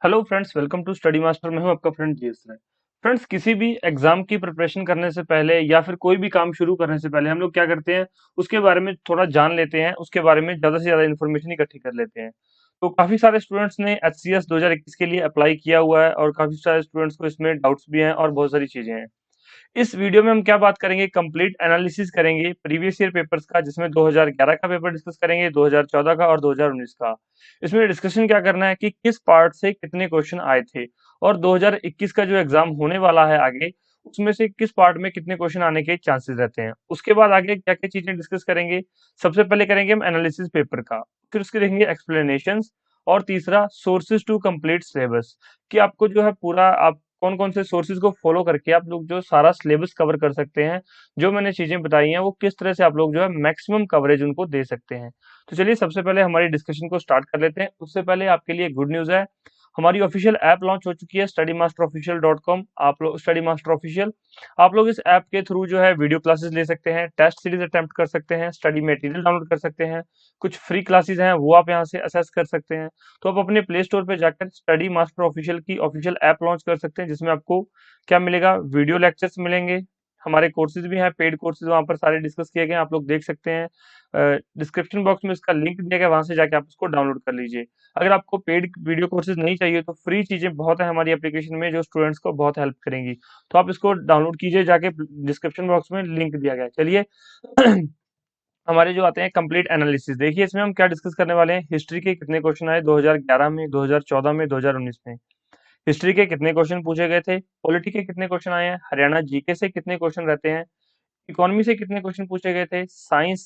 Hello friends, welcome to study master. मैं हूं आपका फ्रेंड जीएस है। फ्रेंड्स, किसी भी एग्जाम की प्रिपरेशन करने से पहले या फिर कोई भी काम शुरू करने से पहले हम लोग क्या करते हैं, उसके बारे में थोड़ा जान लेते हैं, उसके बारे में ज्यादा से ज्यादा इन्फॉर्मेशन इकट्ठी कर लेते हैं। तो काफी सारे स्टूडेंट्स ने एचसीएस 2021 के लिए अप्लाई किया हुआ है और काफी सारे स्टूडेंट्स को इसमें डाउट्स भी हैं और बहुत सारी चीजें हैं। इस वीडियो में हम क्या बात करेंगे, कंप्लीट एनालिसिस करेंगे प्रीवियस ईयर पेपर्स का, जिसमें 2011 का पेपर डिस्कस करेंगे, 2014 का और 2019 का। इसमें डिस्कशन क्या करना है कि किस पार्ट से कितने क्वेश्चन आए थे और 2021 का जो एग्जाम होने वाला है आगे, उसमें से किस पार्ट में कितने क्वेश्चन आने के चांसेस रहते हैं। उसके बाद आगे क्या क्या चीजें डिस्कस करेंगे। सबसे पहले करेंगे हम एनालिसिस पेपर का, फिर उसके देखेंगे एक्सप्लेनेशंस, और तीसरा सोर्सेज टू कंप्लीट सिलेबस, कि आपको जो है पूरा आप कौन कौन से सोर्सेज को फॉलो करके आप लोग जो सारा सिलेबस कवर कर सकते हैं। जो मैंने चीजें बताई हैं वो किस तरह से आप लोग जो है मैक्सिमम कवरेज उनको दे सकते हैं। तो चलिए सबसे पहले हमारी डिस्कशन को स्टार्ट कर लेते हैं। उससे पहले आपके लिए गुड न्यूज है, हमारी ऑफिशियल ऐप लॉन्च हो चुकी है studymasterofficial.com। आप लोग स्टडी मास्टर ऑफिशियल, आप लोग इस ऐप के थ्रू जो है वीडियो क्लासेस ले सकते हैं, टेस्ट सीरीज अटेम्प्ट कर सकते हैं, स्टडी मटेरियल डाउनलोड कर सकते हैं, कुछ फ्री क्लासेस हैं वो आप यहाँ से असेस कर सकते हैं। तो आप अपने प्ले स्टोर पे जाकर स्टडी मास्टर ऑफिशियल की ऑफिशियल ऐप लॉन्च कर सकते हैं, जिसमें आपको क्या मिलेगा, वीडियो लेक्चर्स मिलेंगे, हमारे कोर्सेज भी हैं, पेड कोर्सेज वहां पर सारे डिस्कस किए गए हैं, आप लोग देख सकते हैं। डिस्क्रिप्शन बॉक्स में इसका लिंक दिया गया, वहां से जाके आप उसको डाउनलोड कर लीजिए। अगर आपको पेड वीडियो कोर्सेज नहीं चाहिए तो फ्री चीजें बहुत है हमारी एप्लीकेशन में जो स्टूडेंट्स को बहुत हेल्प करेंगी। तो आप इसको डाउनलोड कीजिए जाके, डिस्क्रिप्शन बॉक्स में लिंक दिया गया है। चलिए हमारे जो आते हैं कंप्लीट एनालिसिस, देखिए इसमें हम क्या डिस्कस करने वाले हैं। हिस्ट्री के कितने क्वेश्चन आए 2011 में, 2014 में, 2019 में। हिस्ट्री के कितने क्वेश्चन पूछे गए थे, पॉलिटी के कितने क्वेश्चन आए हैं, हरियाणा जीके से कितने क्वेश्चन रहते हैं, इकोनॉमी से कितने क्वेश्चन पूछे गए थे, साइंस,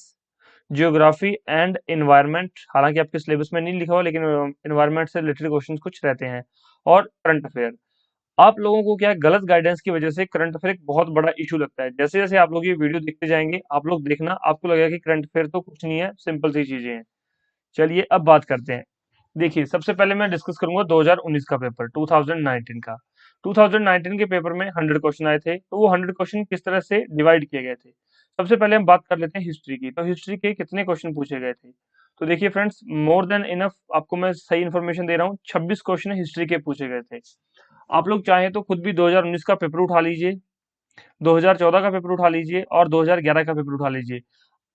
जियोग्राफी एंड एनवायरनमेंट, हालांकि आपके सिलेबस में नहीं लिखा हुआ लेकिन एनवायरनमेंट से रिलेटेड क्वेश्चन कुछ रहते हैं, और करंट अफेयर। आप लोगों को क्या है, गलत गाइडेंस की वजह से करंट अफेयर एक बहुत बड़ा इशू लगता है। जैसे जैसे आप लोग ये वीडियो देखते जाएंगे, आप लोग देखना, आपको लगेगा कि करंट अफेयर तो कुछ नहीं है, सिंपल सी चीजें हैं। चलिए अब बात करते हैं। देखिए सबसे पहले मैं डिस्कस करूंगा 2019 का पेपर, 2019 का। 2019 के पेपर में 100 क्वेश्चन आए थे, तो वो 100 क्वेश्चन किस तरह से डिवाइड किए गए थे। सबसे पहले हम बात कर लेते हैं हिस्ट्री की। तो हिस्ट्री के कितने क्वेश्चन पूछे गए थे, तो देखिए फ्रेंड्स, मोर देन इनफ, आपको मैं सही इन्फॉर्मेशन दे रहा हूँ। 26 क्वेश्चन हिस्ट्री के पूछे गए थे। आप लोग चाहें तो खुद भी 2019 का पेपर उठा लीजिए, 2014 का पेपर उठा लीजिए और 2011 का पेपर उठा लीजिए।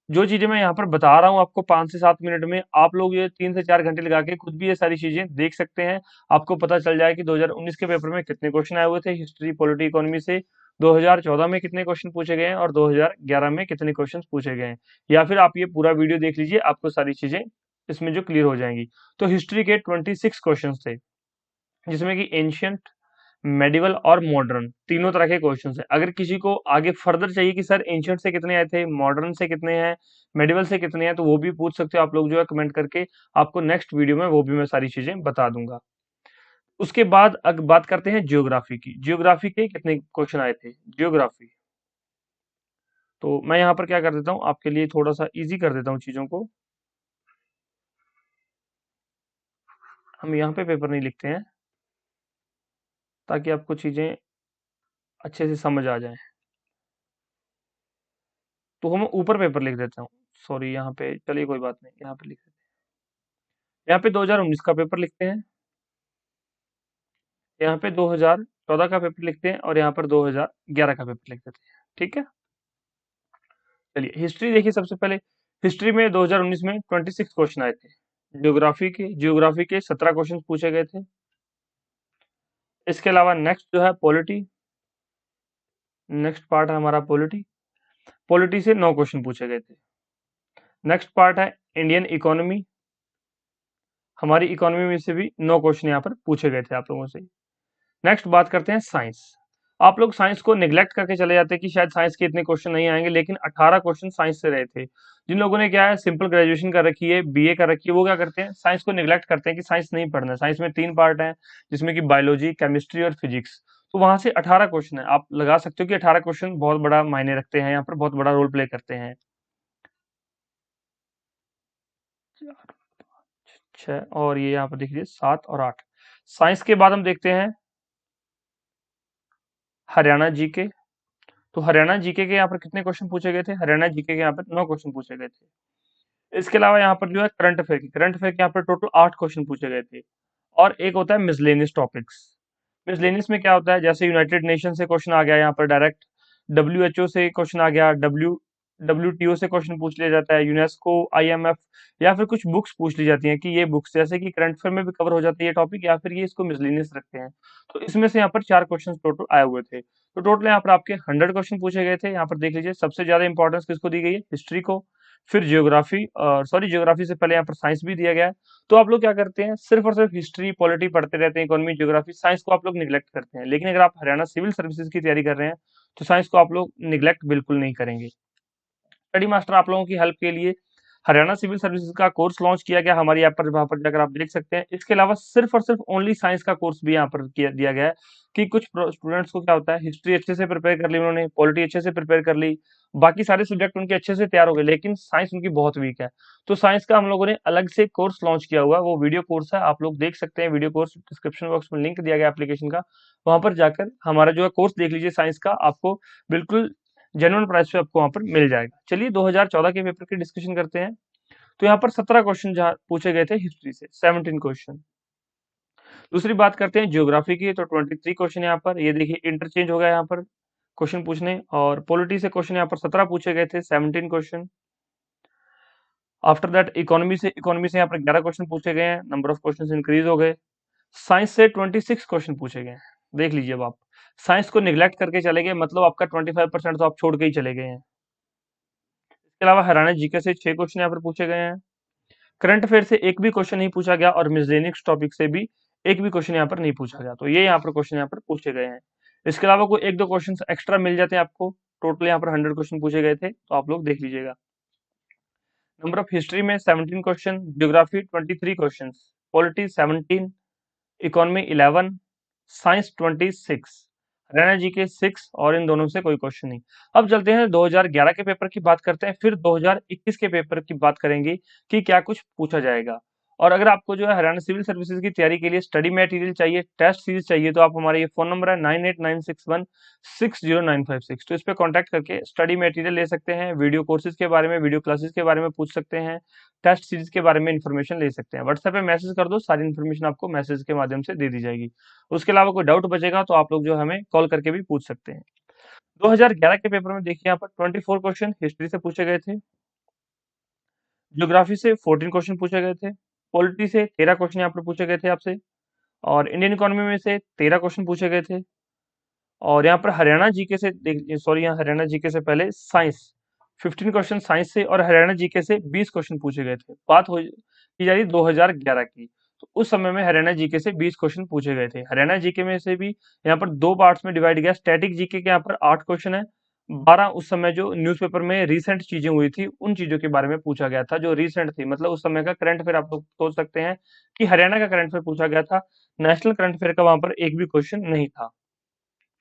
जो चीजें मैं यहाँ पर बता रहा हूँ आपको 5 से 7 मिनट में, आप लोग ये 3 से 4 घंटे लगा के खुद भी ये सारी चीजें देख सकते हैं। आपको पता चल जाए कि 2019 के पेपर में कितने क्वेश्चन आए हुए थे हिस्ट्री, पॉलिटी, इकोनॉमी से, 2014 में कितने क्वेश्चन पूछे गए हैं और 2011 में कितने क्वेश्चन पूछे गए हैं। या फिर आप ये पूरा वीडियो देख लीजिए, आपको सारी चीजें इसमें जो क्लियर हो जाएंगी। तो हिस्ट्री के 26 क्वेश्चन थे, जिसमें कि एंशियंट, मेडिवल और मॉडर्न तीनों तरह के क्वेश्चंस हैं। अगर किसी को आगे फर्दर चाहिए कि सर एंशियंट से कितने आए थे, मॉडर्न से कितने हैं, मेडिवल से कितने हैं, तो वो भी पूछ सकते हो आप लोग जो है कमेंट करके। आपको नेक्स्ट वीडियो में वो भी मैं सारी चीजें बता दूंगा। उसके बाद अगर बात करते हैं ज्योग्राफी की, ज्योग्राफी के कितने क्वेश्चन आए थे ज्योग्राफी। तो मैं यहाँ पर क्या कर देता हूँ, आपके लिए थोड़ा सा इजी कर देता हूँ चीजों को। हम यहाँ पे पेपर नहीं लिखते हैं ताकि आपको चीजें अच्छे से समझ आ जाए। तो हम ऊपर पेपर लिख देता हूँ, सॉरी यहाँ पे, चलिए कोई बात नहीं, यहाँ पे लिख देते हैं। यहाँ पे 2019 का पेपर लिखते हैं, यहाँ पे 2014 का पेपर लिखते हैं और यहाँ पर 2011 का पेपर लिख देते हैं। ठीक है, चलिए हिस्ट्री देखिए। सबसे पहले हिस्ट्री में 2019 में 26 क्वेश्चन आए थे। ज्योग्राफी के 17 क्वेश्चन पूछे गए थे। इसके अलावा नेक्स्ट जो है पॉलिटी, नेक्स्ट पार्ट है हमारा पॉलिटी। पॉलिटी से 9 क्वेश्चन पूछे गए थे। नेक्स्ट पार्ट है इंडियन इकोनॉमी, हमारी इकोनॉमी में से भी 9 क्वेश्चन यहाँ पर पूछे गए थे आप लोगों से। नेक्स्ट बात करते हैं साइंस। आप लोग साइंस को निगलेक्ट करके चले जाते हैं कि शायद साइंस के इतने क्वेश्चन नहीं आएंगे, लेकिन 18 क्वेश्चन साइंस से रहे थे। जिन लोगों ने क्या है, सिंपल ग्रेजुएशन कर रखी है, बीए कर रखी है, वो क्या करते हैं, साइंस को निगलेक्ट करते हैं कि साइंस नहीं पढ़ना है। साइंस में 3 पार्ट है, जिसमें कि बायोलॉजी, केमिस्ट्री और फिजिक्स। तो वहां से 18 क्वेश्चन है, आप लगा सकते हो कि 18 क्वेश्चन बहुत बड़ा मायने रखते हैं, यहाँ पर बहुत बड़ा रोल प्ले करते हैं। 6 और ये यहाँ पर देखिए 7 और 8। साइंस के बाद हम देखते हैं हरियाणा जीके। तो हरियाणा जीके के यहाँ पर कितने क्वेश्चन पूछे गए थे, हरियाणा जीके के यहाँ पर 9 क्वेश्चन पूछे गए थे। इसके अलावा यहाँ पर जो है करंट अफेयर के यहाँ पर टोटल 8 क्वेश्चन पूछे गए थे। और एक होता है मिसलेनियस टॉपिक्स। मिसलेनियस में क्या होता है, जैसे यूनाइटेड नेशन से क्वेश्चन आ गया यहाँ पर डायरेक्ट, डब्ल्यूएचओ से क्वेश्चन आ गया, डब्ल्यूटीओ से क्वेश्चन पूछ लिया जाता है, यूनेस्को, आईएमएफ, या फिर कुछ बुक्स पूछ ली जाती हैं कि ये बुक्स जैसे कि करंट अफेयर में भी कवर हो जाती है ये टॉपिक, या फिर ये इसको मिसलेनियस रखते हैं। तो इसमें से यहाँ पर 4 क्वेश्चन टोटल आए हुए थे। तो टोटल यहाँ पर आपके 100 क्वेश्चन पूछे गए थे। यहाँ पर देख लीजिए सबसे ज्यादा इंपॉर्टेंस किसको दी गई है, हिस्ट्री को, फिर जियोग्राफी, और सॉरी जियोग्राफी से पहले यहाँ पर साइंस भी दिया गया है। तो आप लोग क्या करते हैं, सिर्फ और सिर्फ हिस्ट्री पॉलिटी पढ़ते रहते हैं, इकोनॉमी ज्योग्राफी, साइंस को आप लोग निग्लेक्ट करते हैं। लेकिन अगर आप हरियाणा सिविल सर्विसेज की तैयारी कर रहे हैं तो साइंस को आप लोग निग्लेक्ट बिल्कुल नहीं करेंगे। स्टडी मास्टर आप लोगों की हेल्प के लिए हरियाणा सिविल सर्विसेज का कोर्स लॉन्च किया गया हमारी ऐप पर, वहां पर जाकर आप देख सकते हैं। इसके अलावा सिर्फ और सिर्फ ओनली साइंस का कोर्स भी यहाँ पर किया दिया गया है कि कुछ स्टूडेंट्स को क्या होता है, हिस्ट्री अच्छे से प्रिपेयर कर ली उन्होंने, पॉलिटी अच्छे से प्रिपेयर कर ली, बाकी सारे सब्जेक्ट उनके अच्छे से तैयार हो गए, लेकिन साइंस उनकी बहुत वीक है। तो साइंस का हम लोगों ने अलग से कोर्स लॉन्च किया हुआ है, वो वीडियो कोर्स है, आप लोग देख सकते हैं। वीडियो कोर्स डिस्क्रिप्शन बॉक्स में लिंक दिया गया एप्लीकेशन का, वहां पर जाकर हमारा जो है कोर्स देख लीजिए साइंस का, आपको बिल्कुल जेन्युइन प्राइस पे आपको वहां पर मिल जाएगा। चलिए 2014 के पेपर की डिस्कशन करते हैं। तो यहाँ पर 17 क्वेश्चन जहाँ पूछे गए थे हिस्ट्री से, 17 क्वेश्चन। दूसरी बात करते हैं ज्योग्राफी की, तो 23 क्वेश्चन यहाँ पर, ये देखिए इंटरचेंज हो गया यहाँ पर क्वेश्चन पूछने, और पॉलिटी से क्वेश्चन यहाँ पर 17 पूछे गए थे, 17 क्वेश्चन। आफ्टर दैट इकोनॉमी से यहाँ पर 11 क्वेश्चन पूछे गए हैं, नंबर ऑफ क्वेश्चन इंक्रीज हो गए। साइंस से 26 क्वेश्चन पूछे गए हैं। देख लीजिए, अब आप साइंस को निग्लेक्ट करके चले गए, मतलब आपका 25% तो आप छोड़ के ही चले गए हैं। इसके अलावा हरियाणा जीके से 6 क्वेश्चन यहाँ पर पूछे गए हैं। करंट अफेयर से एक भी क्वेश्चन नहीं पूछा गया, और मिसलेनियस टॉपिक से भी एक भी क्वेश्चन यहाँ पर नहीं पूछा गया। तो ये यहाँ पर क्वेश्चन यहाँ पर पूछे गए हैं। इसके अलावा कोई एक दो क्वेश्चन एक्स्ट्रा मिल जाते हैं आपको। टोटल यहाँ पर 100 क्वेश्चन पूछे गए थे, तो आप लोग देख लीजिएगा। नंबर ऑफ हिस्ट्री में 17 question, geography 23 question, polity 17, economy 11, science 26, Haryana G K 6, और इन दोनों से कोई क्वेश्चन नहीं। अब चलते हैं 2011 के पेपर की बात करते हैं, फिर 2021 के पेपर की बात करेंगे कि क्या कुछ पूछा जाएगा। और अगर आपको जो है हरियाणा सिविल सर्विसेज की तैयारी के लिए स्टडी मटेरियल चाहिए, टेस्ट सीरीज चाहिए, तो आप हमारे ये फोन नंबर है 9896160956, तो इस पे कांटेक्ट करके स्टडी मटेरियल ले सकते हैं, वीडियो कोर्सेज के बारे में, वीडियो क्लासेस के बारे में पूछ सकते हैं, टेस्ट सीरीज के बारे में इन्फॉर्मेशन ले सकते हैं। व्हाट्सएप पे मैसेज कर दो, सारी इन्फॉर्मेशन आपको मैसेज के माध्यम से दे दी जाएगी। उसके अलावा कोई डाउट बचेगा तो आप लोग जो हमें कॉल करके भी पूछ सकते हैं। 2011 के पेपर में देखिए यहाँ पर 24 क्वेश्चन हिस्ट्री से पूछे गए थे, ज्योग्राफी से 14 क्वेश्चन पूछे गए थे, पॉलिटी से 13 क्वेश्चन यहाँ पर पूछे गए थे आपसे, और इंडियन इकोनॉमी में से 13 क्वेश्चन पूछे गए थे। और यहाँ पर हरियाणा जीके से सॉरी, यहाँ हरियाणा जीके से पहले साइंस 15 क्वेश्चन साइंस से, और हरियाणा जीके से 20 क्वेश्चन पूछे गए थे। बात हो की जा रही 2011 की, तो उस समय में हरियाणा जीके से 20 क्वेश्चन पूछे गए थे। हरियाणा जीके में से भी यहाँ पर दो पार्ट्स में डिवाइड किया। स्टैटिक जीके के यहाँ पर 8 क्वेश्चन है, 12 उस समय जो न्यूज़पेपर में रिसेंट चीजें हुई थी उन चीजों के बारे में पूछा गया था, जो रिसेंट थी, मतलब उस समय का करंट अफेयर आप लोग सोच सकते हैं कि हरियाणा का करंट अफेयर पूछा गया था। नेशनल करंट अफेयर का वहां पर एक भी क्वेश्चन नहीं था।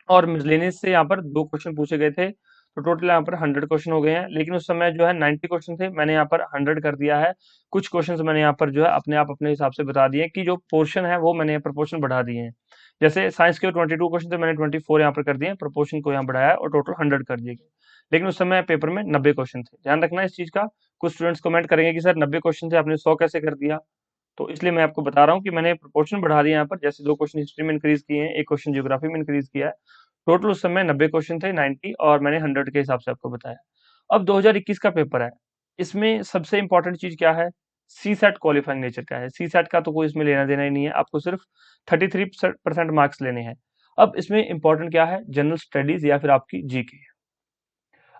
और मिसलेनियस से यहाँ पर 2 क्वेश्चन पूछे गए थे, तो टोटल यहाँ पर 100 क्वेश्चन हो गए हैं। लेकिन उस समय जो है 90 क्वेश्चन थे, मैंने यहाँ पर 100 कर दिया है। कुछ क्वेश्चंस मैंने यहाँ पर जो है अपने आप अपने हिसाब से बता दिए कि जो पोर्शन है वो मैंने प्रपोर्शन बढ़ा दिए हैं। जैसे साइंस के 22 क्वेश्चन थे, मैंने 24 यहाँ पर कर दिए, प्रपोर्शन को यहाँ बढ़ाया और टोटल 100 कर दिए गए। लेकिन उस समय पेपर में 90 क्वेश्चन थे, ध्यान रखना इस चीज का। कुछ स्टूडेंट्स कमेंट करेंगे कि सर 90 क्वेश्चन थे, आपने 100 कैसे कर दिया? तो इसलिए मैं आपको बता रहा हूँ कि मैंने प्रोपोर्शन बढ़ा दिया यहाँ पर। जैसे 2 क्वेश्चन हिस्ट्री में इंक्रीज किए हैं, 1 क्वेश्चन ज्योग्राफी में इंक्रीज किया है। टोटल उस समय 90 क्वेश्चन थे, 90, और मैंने 100 के हिसाब से आपको बताया। अब 2021 का पेपर है, इसमें सबसे इंपॉर्टेंट चीज क्या है? सी सेट क्वालिफाइंग नेचर का है। सी सेट का तो कोई इसमें लेना देना ही नहीं है, आपको सिर्फ 33% मार्क्स लेने हैं। अब इसमें इंपॉर्टेंट क्या है? जनरल स्टडीज या फिर आपकी जीके।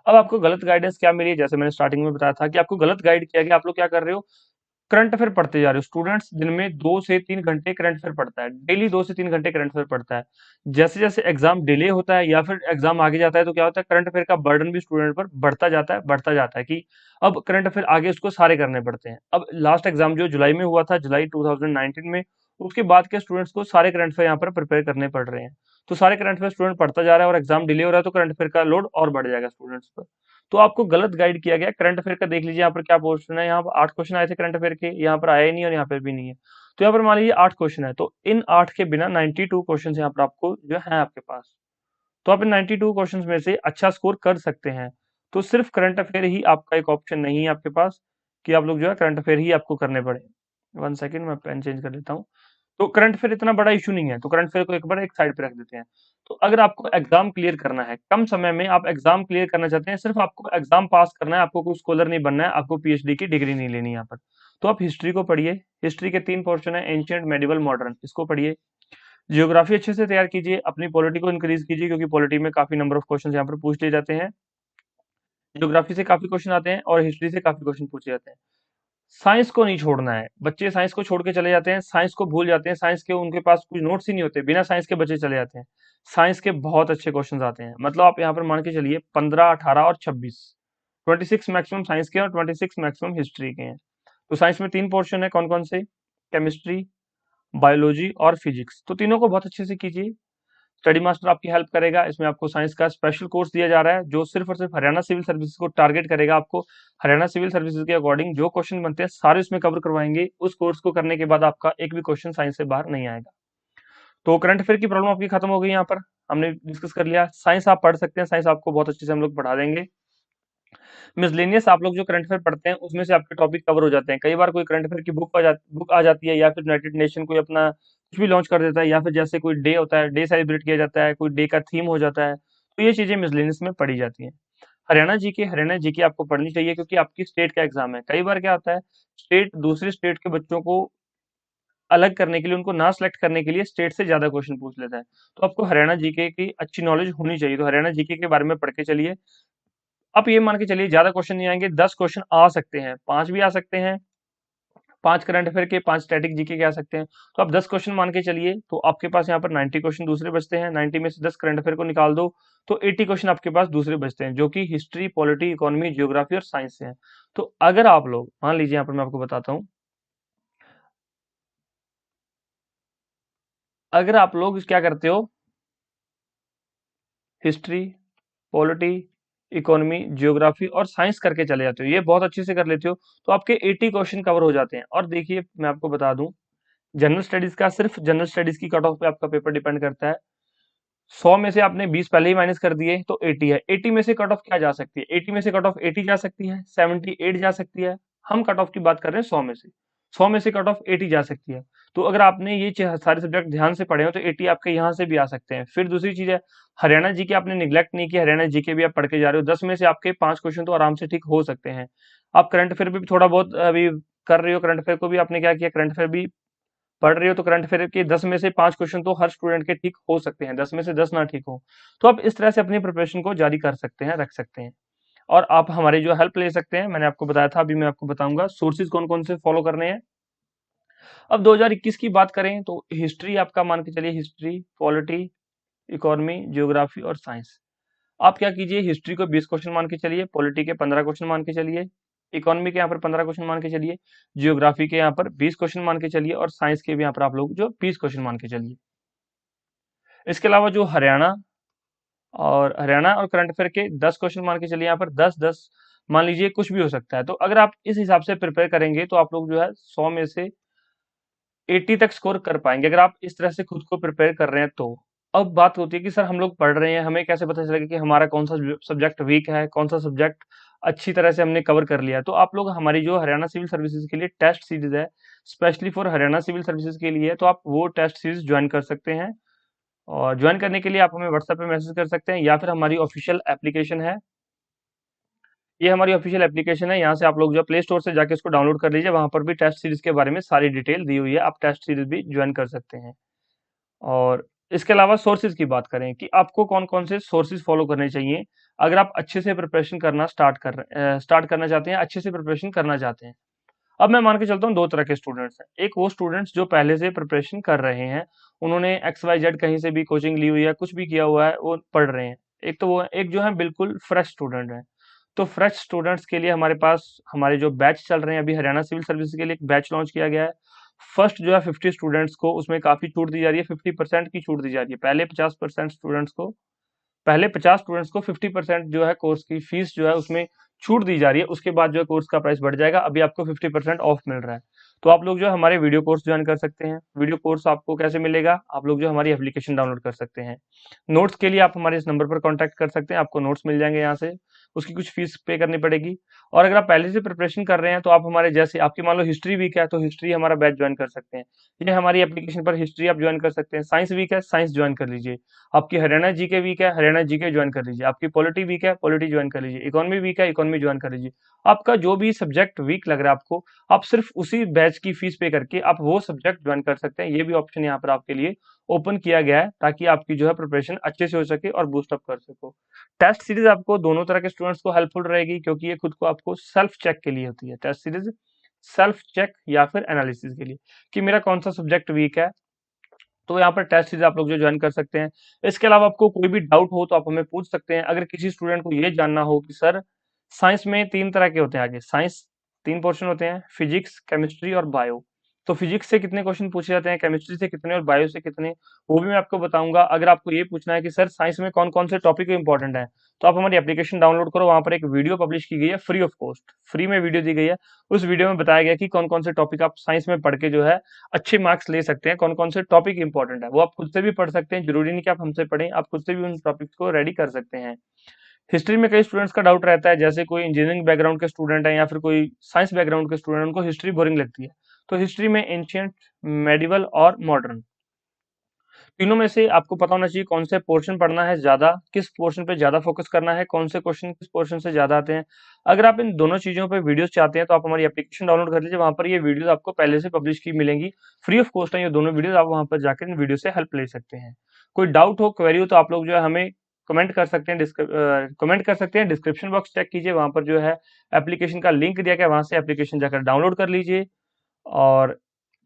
अब आपको गलत गाइडेंस क्या मिली है? जैसे मैंने स्टार्टिंग में बताया था कि आपको गलत गाइड किया गया। आप लोग क्या कर रहे हो? करंट अफेयर पढ़ते जा रहे हो। स्टूडेंट्स दिन में 2 से 3 घंटे करंट अफेयर पढ़ता है, डेली 2 से 3 घंटे करंट अफेयर पढ़ता है। जैसे जैसे एग्जाम डिले होता है या फिर एग्जाम आगे जाता है, तो क्या होता है, करंट अफेयर का बर्डन भी स्टूडेंट पर बढ़ता जाता है कि अब करंट अफेयर आगे उसको सारे करने पड़ते हैं। अब लास्ट एग्जाम जो जुलाई में हुआ था, जुलाई 2019 में, उसके बाद के स्टूडेंट्स को सारे करंट अफेयर यहाँ पर प्रिपेयर करने पड़ रहे हैं। तो सारे करंट अफेयर स्टूडेंट पढ़ता जा रहा है और एग्जाम डिले हो रहा है, तो करंट अफेयर का लोड और बढ़ जाएगा स्टूडेंट्स पर। तो आपको गलत गाइड किया गया। करंट अफेयर का देख लीजिए यहाँ पर क्या क्वेश्चन है। यहाँ पर 8 क्वेश्चन आए थे करंट अफेयर के, यहाँ पर आया ही नहीं और यहाँ पर भी नहीं है। तो यहाँ पर मान लीजिए 8 क्वेश्चन है, तो इन 8 के बिना 92 क्वेश्चन यहाँ पर आपको जो है आपके पास, तो आप इन 92 क्वेश्चन में से अच्छा स्कोर कर सकते हैं। तो सिर्फ करंट अफेयर ही आपका एक ऑप्शन नहीं है आपके पास कि आप लोग जो है करंट अफेयर ही आपको करने पड़े। 1 सेकेंड, मैं पेन चेंज कर लेता हूँ। तो करंट अफेयर इतना बड़ा इशू नहीं है, तो करंट अफेयर को एक बार एक साइड पे रख देते हैं। तो अगर आपको एग्जाम क्लियर करना है, कम समय में आप एग्जाम क्लियर करना चाहते हैं, सिर्फ आपको एग्जाम पास करना है, आपको कोई स्कॉलर नहीं बनना है, आपको पीएचडी की डिग्री नहीं लेनी यहाँ पर, तो आप हिस्ट्री को पढ़िए। हिस्ट्री के 3 पोर्शन है, एंशियंट, मेडिवल, मॉडर्न, इसको पढ़िए। जियोग्राफी अच्छे से तैयार कीजिए, अपनी पॉलिटी को इंक्रीज कीजिए, क्योंकि पॉलिटी में काफी नंबर ऑफ क्वेश्चन यहाँ पर पूछ लिए जाते हैं। जियोग्राफी से काफी क्वेश्चन आते हैं और हिस्ट्री से काफी क्वेश्चन पूछे जाते हैं। साइंस को नहीं छोड़ना है, बच्चे साइंस को छोड़ के चले जाते हैं, साइंस को भूल जाते हैं, साइंस के उनके पास कुछ नोट्स ही नहीं होते, बिना साइंस के बच्चे चले जाते हैं। साइंस के बहुत अच्छे क्वेश्चन आते हैं, मतलब आप यहाँ पर मान के चलिए 15, 18 और 26, 26 मैक्सिमम साइंस के और 26 मैक्सिमम हिस्ट्री के हैं। तो साइंस में 3 पोर्शन है, कौन कौन से? केमिस्ट्री, बायोलॉजी और फिजिक्स। तो तीनों को बहुत अच्छे से कीजिए। स्टडी मास्टर आपकी हेल्प करेगा, इसमें आपको साइंस का स्पेशल कोर्स दिया जा रहा है, जो सिर्फ और सिर्फ हरियाणा सिविल सर्विसेज को टारगेट करेगा। आपको हरियाणा सिविल सर्विसेज के अकॉर्डिंग जो क्वेश्चन बनते हैं सारे इसमें कवर करवाएंगे। उस कोर्स को करने के बाद आपका एक भी क्वेश्चन साइंस से बाहर नहीं आएगा। तो करंट अफेयर की प्रॉब्लम आपकी खत्म हो गई, यहाँ पर हमने डिस्कस कर लिया। साइंस आप पढ़ सकते हैं, साइंस आपको बहुत अच्छे से हम लोग पढ़ा देंगे। मिसलेनियस आप लोग जो करंट अफेयर पढ़ते हैं उसमें से आपके टॉपिक कवर हो जाते हैं। कई बार कोई करंट अफेयर की बुक आ जाती है, या फिर यूनाइटेड नेशन कोई अपना कुछ भी लॉन्च कर देता है, या फिर जैसे कोई डे होता है, डे सेलिब्रेट किया जाता है, कोई डे का थीम हो जाता है, तो ये चीजें मिसलेनियस में पढ़ी जाती हैं। हरियाणा जीके आपको पढ़नी चाहिए, क्योंकि आपकी स्टेट का एग्जाम है। कई बार क्या होता है, स्टेट दूसरी स्टेट के बच्चों को अलग करने के लिए, उनको ना सिलेक्ट करने के लिए स्टेट से ज्यादा क्वेश्चन पूछ लेता है। तो आपको हरियाणा जीके की अच्छी नॉलेज होनी चाहिए, तो हरियाणा जीके के बारे में पढ़ के चलिए। आप ये मान के चलिए ज्यादा क्वेश्चन नहीं आएंगे, 10 क्वेश्चन आ सकते हैं, 5 भी आ सकते हैं, 5 करंट अफेयर के, 5 स्टैटिक जीके के आ सकते हैं। तो आप 10 क्वेश्चन मान के चलिए, तो आपके पास यहाँ पर 90 क्वेश्चन दूसरे बचते हैं। 90 में से 10 करंट अफेयर को निकाल दो, तो 80 क्वेश्चन आपके पास दूसरे बचते हैं, जो कि हिस्ट्री, पॉलिटी, इकोनॉमी, जियोग्राफी और साइंस से हैं। तो अगर आप लोग मान लीजिए, यहाँ पर मैं आपको बताता हूँ, अगर आप लोग क्या करते हो, हिस्ट्री, पॉलिटी, इकोनॉमी, जियोग्राफी और साइंस करके चले जाते हो, ये बहुत अच्छे से कर लेते हो, तो आपके 80 क्वेश्चन कवर हो जाते हैं। और देखिए मैं आपको बता दूं, जनरल स्टडीज का, सिर्फ जनरल स्टडीज की कट ऑफ पे आपका पेपर डिपेंड करता है। 100 में से आपने 20 पहले ही माइनस कर दिए, तो 80 है। 80 में से कट ऑफ क्या जा सकती है? 80 में से कट ऑफ 80 जा सकती है, 78 जा सकती है। हम कट ऑफ की बात कर रहे हैं 100 में से, 100 में से कट ऑफ 80 जा सकती है। तो अगर आपने ये सारे सब्जेक्ट ध्यान से पढ़े हो, तो 80 आपके यहाँ से भी आ सकते हैं। फिर दूसरी चीज है, हरियाणा जीके आपने निगलेक्ट नहीं किया, हरियाणा जीके भी आप पढ़ के जा रहे हो, 10 में से आपके 5 क्वेश्चन तो आराम से ठीक हो सकते हैं। आप करंट अफेयर भी थोड़ा बहुत अभी कर रहे हो, करंट अफेयर को भी आपने क्या किया, करंट अफेयर भी पढ़ रहे हो, तो करंट अफेयर के 10 में से 5 क्वेश्चन तो हर स्टूडेंट के ठीक हो सकते हैं, 10 में से 10 ना ठीक हो। तो आप इस तरह से अपनी प्रिपरेशन को जारी कर सकते हैं, रख सकते हैं। और आप हमारी जो हेल्प ले सकते हैं, मैंने आपको बताया था, अभी मैं आपको बताऊंगा सोर्सेज कौन कौन से फॉलो करने हैं। अब 2021 की बात करें, तो हिस्ट्री आपका मान के चलिए, हिस्ट्री, पॉलिटी, इकोनॉमी, जियोग्राफी और साइंस। आप क्या कीजिए, हिस्ट्री को 20 क्वेश्चन मान के चलिए, पॉलिटी के 15 क्वेश्चन मान के चलिए, इकोनॉमी के यहाँ पर 15 क्वेश्चन मान के चलिए, जियोग्राफी के यहाँ पर 20 क्वेश्चन मान के चलिए, और साइंस के भी यहाँ पर आप लोग जो 20 क्वेश्चन मान के चलिए। इसके अलावा जो हरियाणा और करंट अफेयर के 10 क्वेश्चन मान के चलिए, यहाँ पर 10-10 मान लीजिए, कुछ भी हो सकता है। तो अगर आप इस हिसाब से प्रिपेयर करेंगे, तो आप लोग जो है 100 में से 80 तक स्कोर कर पाएंगे, अगर आप इस तरह से खुद को प्रिपेयर कर रहे हैं तो। अब बात होती है कि सर हम लोग पढ़ रहे हैं, हमें कैसे पता चलेगा कि हमारा कौन सा सब्जेक्ट वीक है, कौन सा सब्जेक्ट अच्छी तरह से हमने कवर कर लिया है? तो आप लोग हमारी जो हरियाणा सिविल सर्विसेज के लिए टेस्ट सीरीज है, specially for Haryana civil services के लिए, तो आप वो टेस्ट सीरीज ज्वाइन कर सकते हैं। और ज्वाइन करने के लिए आप हमें व्हाट्सएप पे मैसेज कर सकते हैं, या फिर हमारी ऑफिशियल एप्लीकेशन है, ये हमारी ऑफिशियल एप्लीकेशन है, यहाँ से आप लोग जो प्ले स्टोर से जाके इसको डाउनलोड कर लीजिए, वहां पर भी टेस्ट सीरीज के बारे में सारी डिटेल दी हुई है, आप टेस्ट सीरीज भी ज्वाइन कर सकते हैं। और इसके अलावा सोर्सेज की बात करें कि आपको कौन कौन से सोर्सेज फॉलो करने चाहिए, अगर आप अच्छे से प्रिपरेशन करना स्टार्ट करना चाहते हैं, अच्छे से प्रिपरेशन करना चाहते हैं। अब मैं मान के चलता हूँ, दो तरह के स्टूडेंट्स हैं। एक वो स्टूडेंट्स जो पहले से प्रिपरेशन कर रहे हैं, उन्होंने XYZ कहीं से भी कोचिंग ली हुई है, कुछ भी किया हुआ है, वो पढ़ रहे हैं। एक तो वो, एक जो है बिल्कुल फ्रेश स्टूडेंट है। तो फ्रेश स्टूडेंट्स के लिए हमारे पास हमारे जो बैच चल रहे हैं, अभी हरियाणा सिविल सर्विस के लिए एक बैच लॉन्च किया गया है। फर्स्ट जो है 50 स्टूडेंट्स को उसमें काफी छूट दी जा रही है, 50% की छूट दी जा रही है। पहले 50 स्टूडेंट्स को 50% जो है कोर्स की फीस जो है उसमें छूट दी जा रही है, उसके बाद जो है कोर्स का प्राइस बढ़ जाएगा। अभी आपको 50% ऑफ मिल रहा है। तो आप लोग जो है हमारे वीडियो कोर्स ज्वाइन कर सकते हैं। वीडियो कोर्स आपको कैसे मिलेगा, आप लोग जो हमारी एप्लीकेशन डाउनलोड कर सकते हैं। नोट्स के लिए आप हमारे इस नंबर पर कॉन्टैक्ट कर सकते हैं, आपको नोट्स मिल जाएंगे यहाँ से। उसकी कुछ फीस पे करनी पड़ेगी। और अगर आप पहले से प्रिपरेशन कर रहे हैं तो आप हमारे जैसे आपकी मान लो हिस्ट्री वीक है तो हिस्ट्री हमारा बैच ज्वाइन कर सकते हैं। ये हमारी एप्लीकेशन पर हिस्ट्री आप ज्वाइन कर सकते हैं। साइंस वीक है, साइंस ज्वाइन कर लीजिए। आपकी हरियाणा जीके वीक है, हरियाणा जीके ज्वाइन कर लीजिए। आपकी पॉलिटी वीक है, पॉलिटी ज्वाइन कर लीजिए। इकोनॉमी वीक है, इकोनॉमी ज्वाइन कर लीजिए। आपका जो भी सब्जेक्ट वीक लग रहा है आपको, आप सिर्फ उसी बैच की फीस पे करके आप वो सब्जेक्ट ज्वाइन कर सकते हैं। ये भी ऑप्शन यहाँ पर आपके लिए ओपन किया गया है ताकि आपकी जो है प्रिपरेशन अच्छे से हो सके और बूस्ट अप कर सको। टेस्ट सीरीज आपको दोनों तरह के स्टूडेंट्स को हेल्पफुल रहेगी क्योंकि ये खुद को आपको सेल्फ चेक के लिए होती है। टेस्ट सीरीज सेल्फ चेक या फिर एनालिसिस के लिए कि मेरा कौन सा सब्जेक्ट वीक है, तो यहाँ पर टेस्ट सीरीज आप लोग जो ज्वाइन कर सकते हैं। इसके अलावा आपको कोई भी डाउट हो तो आप हमें पूछ सकते हैं। अगर किसी स्टूडेंट को ये जानना हो कि सर साइंस में 3 तरह के होते हैं, आगे साइंस 3 पोर्शन होते हैं, फिजिक्स, केमिस्ट्री और बायो। तो फिजिक्स से कितने क्वेश्चन पूछे जाते हैं, केमिस्ट्री से कितने और बायो से कितने, वो भी मैं आपको बताऊंगा। अगर आपको ये पूछना है कि सर साइंस में कौन कौन से टॉपिक इंपॉर्टेंट है, तो आप हमारी एप्लीकेशन डाउनलोड करो। वहां पर एक वीडियो पब्लिश की गई है फ्री ऑफ कॉस्ट, फ्री में वीडियो दी गई है। उस वीडियो में बताया गया कि कौन कौन से टॉपिक आप साइंस में पढ़ के जो है अच्छे मार्क्स ले सकते हैं, कौन कौन से टॉपिक इंपॉर्टेंट है। वो आप खुद से भी पढ़ सकते हैं, जरूरी नहीं कि आप हमसे पढ़ें, आप खुद से भी उन टॉपिक्स को रेडी कर सकते हैं। हिस्ट्री में कई स्टूडेंट्स का डाउट रहता है, जैसे कोई इंजीनियरिंग बैकग्राउंड के स्टूडेंट है या फिर कोई साइंस बैकग्राउंड के स्टूडेंट, उनको हिस्ट्री बोरिंग लगती है। तो हिस्ट्री में एंशियंट, मेडिवल और मॉडर्न, तीनों में से आपको पता होना चाहिए कौन से पोर्शन पढ़ना है ज्यादा, किस पोर्शन पे ज्यादा फोकस करना है, कौन से क्वेश्चन किस पोर्शन से ज्यादा आते हैं। अगर आप इन दोनों चीजों पे वीडियोस चाहते हैं तो आप हमारी एप्लीकेशन डाउनलोड कर लीजिए। वहां पर ये वीडियोस आपको पहले से पब्लिश की मिलेंगी, फ्री ऑफ कॉस्ट है ये दोनों वीडियोस। आप वहां पर जाकर इन वीडियो से हेल्प ले सकते हैं। कोई डाउट हो, क्वेरी हो, तो आप लोग जो है हमें कमेंट कर सकते हैं, कमेंट कर सकते हैं। डिस्क्रिप्शन बॉक्स चेक कीजिए, वहां पर जो है एप्लीकेशन का लिंक दिया गया, वहां से एप्लीकेशन जाकर डाउनलोड कर लीजिए। और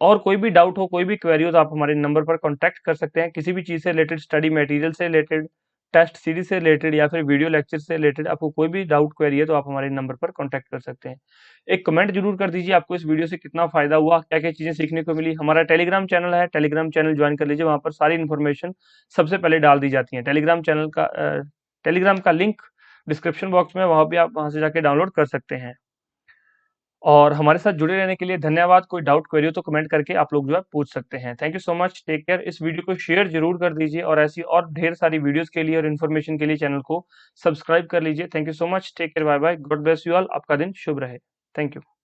और कोई भी डाउट हो, कोई भी क्वेरी हो, तो आप हमारे नंबर पर कांटेक्ट कर सकते हैं। किसी भी चीज से रिलेटेड, स्टडी मटेरियल से रिलेटेड, टेस्ट सीरीज से रिलेटेड या फिर वीडियो लेक्चर से रिलेटेड आपको कोई भी डाउट क्वेरी है तो आप हमारे नंबर पर कांटेक्ट कर सकते हैं। एक कमेंट जरूर कर दीजिए आपको इस वीडियो से कितना फायदा हुआ, क्या क्या चीजें सीखने को मिली। हमारा टेलीग्राम चैनल है, टेलीग्राम चैनल ज्वाइन कर लीजिए। वहां पर सारी इन्फॉर्मेशन सबसे पहले डाल दी जाती है। टेलीग्राम का लिंक डिस्क्रिप्शन बॉक्स में, वहां भी आप वहां से जाके डाउनलोड कर सकते हैं। और हमारे साथ जुड़े रहने के लिए धन्यवाद। कोई डाउट क्वेरी हो तो कमेंट करके आप लोग जो है पूछ सकते हैं। Thank you so much, take care. इस वीडियो को शेयर जरूर कर दीजिए और ऐसी और ढेर सारी वीडियोस के लिए और इन्फॉर्मेशन के लिए चैनल को सब्सक्राइब कर लीजिए। Thank you so much, take care, bye bye, God bless you all. आपका दिन शुभ रहे। Thank you.